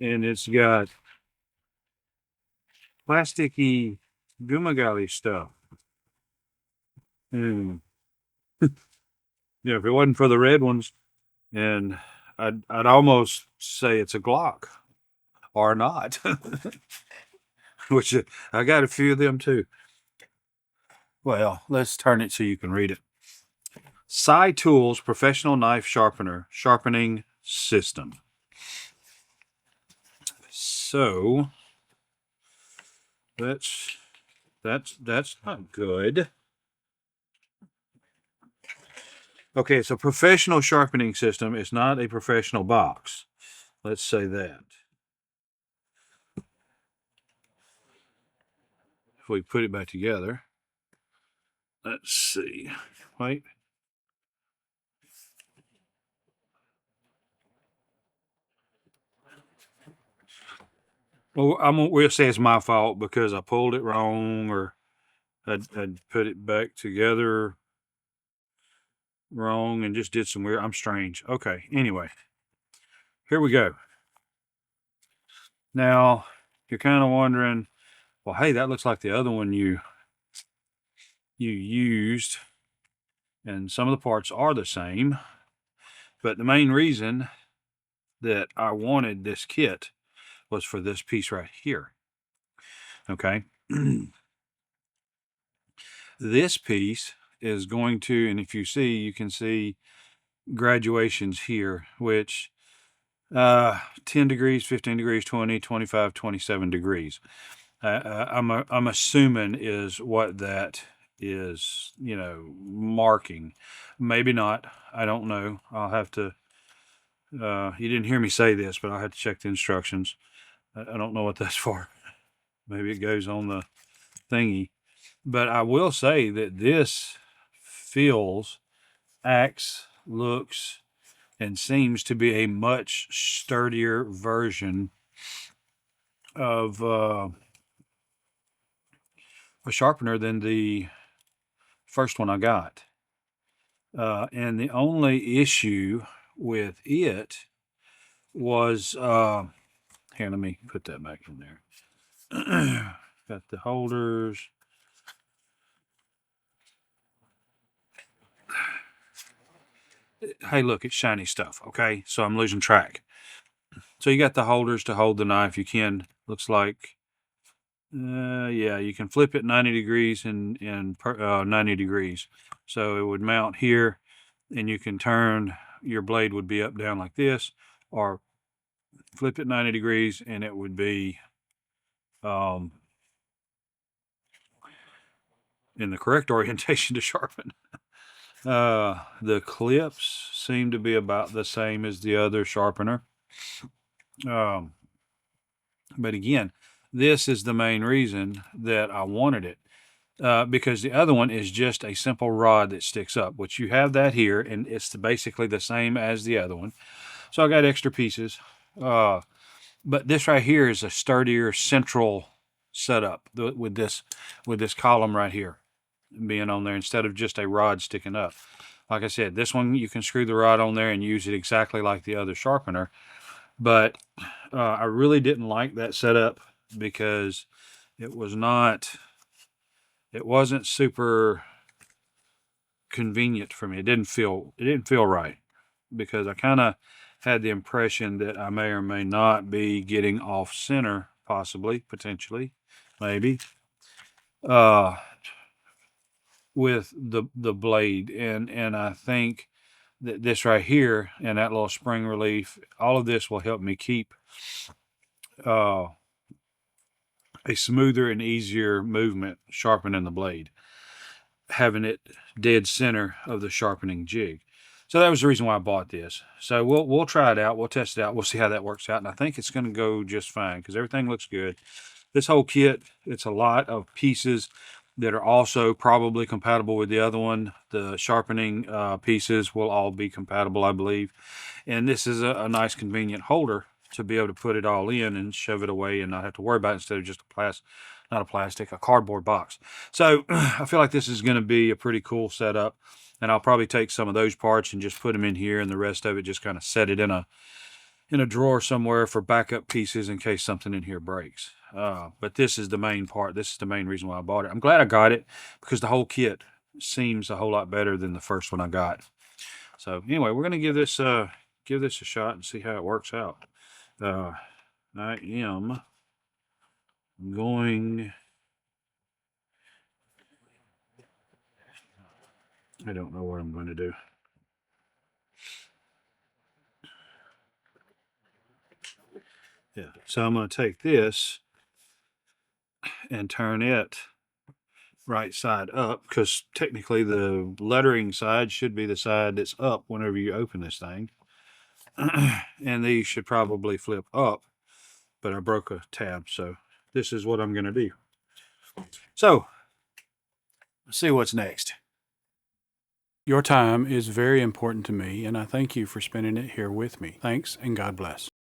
and it's got plasticky gumagali stuff. And yeah, if it wasn't for the red ones, and I'd almost say it's a Glock or not, which I got a few of them too. Well, let's turn it so you can read it. Sci Tools Professional Knife Sharpener Sharpening System. So that's not good. Okay, it's a professional sharpening system. It's not a professional box. Let's say that. If we put it back together, let's see. Wait. Well, we'll say it's my fault because I pulled it wrong, or I'd put it back together wrong and just did some weird. I'm strange. Okay. Anyway, here we go. Now you're kind of wondering, well, hey, that looks like the other one you used, and some of the parts are the same. But the main reason that I wanted this kit was for this piece right here. Okay. This piece is going to, and if you see, you can see graduations here, which 10 degrees, 15 degrees, 20, 25, 27 degrees. I'm assuming is what that is, marking. Maybe not. I don't know. I'll have to. You didn't hear me say this, but I'll have to check the instructions. I don't know what that's for. Maybe it goes on the thingy. But I will say that this feels, acts, looks, and seems to be a much sturdier version of a sharpener than the first one I got. And the only issue with it was here, let me put that back in there. Got the holders. Hey, look, it's shiny stuff. Okay, so I'm losing track. So you got the holders to hold the knife. You can, looks like, yeah, you can flip it 90 degrees and 90 degrees. So it would mount here, and you can turn, your blade would be up, down like this, or flip it 90 degrees and it would be in the correct orientation to sharpen. The clips seem to be about the same as the other sharpener. But again, this is the main reason that I wanted it. Because the other one is just a simple rod that sticks up, which you have that here, and it's basically the same as the other one. So I got extra pieces. But this right here is a sturdier central setup with this column right here being on there instead of just a rod sticking up. Like I said, this one you can screw the rod on there and use it exactly like the other sharpener. But I really didn't like that setup because it wasn't super convenient for me. It didn't feel right because I kind of had the impression that I may or may not be getting off center, possibly, potentially, maybe, with the blade. And I think that this right here and that little spring relief, all of this will help me keep a smoother and easier movement sharpening the blade, having it dead center of the sharpening jig. So that was the reason why I bought this. So we'll try it out. We'll test it out. We'll see how that works out. And I think it's going to go just fine because everything looks good. This whole kit, it's a lot of pieces that are also probably compatible with the other one. The sharpening pieces will all be compatible, I believe. And this is a nice convenient holder to be able to put it all in and shove it away and not have to worry about it instead of just a cardboard box. So I feel like this is going to be a pretty cool setup, and I'll probably take some of those parts and just put them in here, and the rest of it just kind of set it in in a drawer somewhere for backup pieces in case something in here breaks. But this is the main part. This is the main reason why I bought it. I'm glad I got it because the whole kit seems a whole lot better than the first one I got. So anyway, we're gonna give this a shot and see how it works out. I am going. I don't know what I'm going to do. Yeah, so I'm going to take this and turn it right side up because technically the lettering side should be the side that's up whenever you open this thing. And these should probably flip up, but I broke a tab, so this is what I'm going to do. So, let's see what's next. Your time is very important to me, and I thank you for spending it here with me. Thanks, and God bless.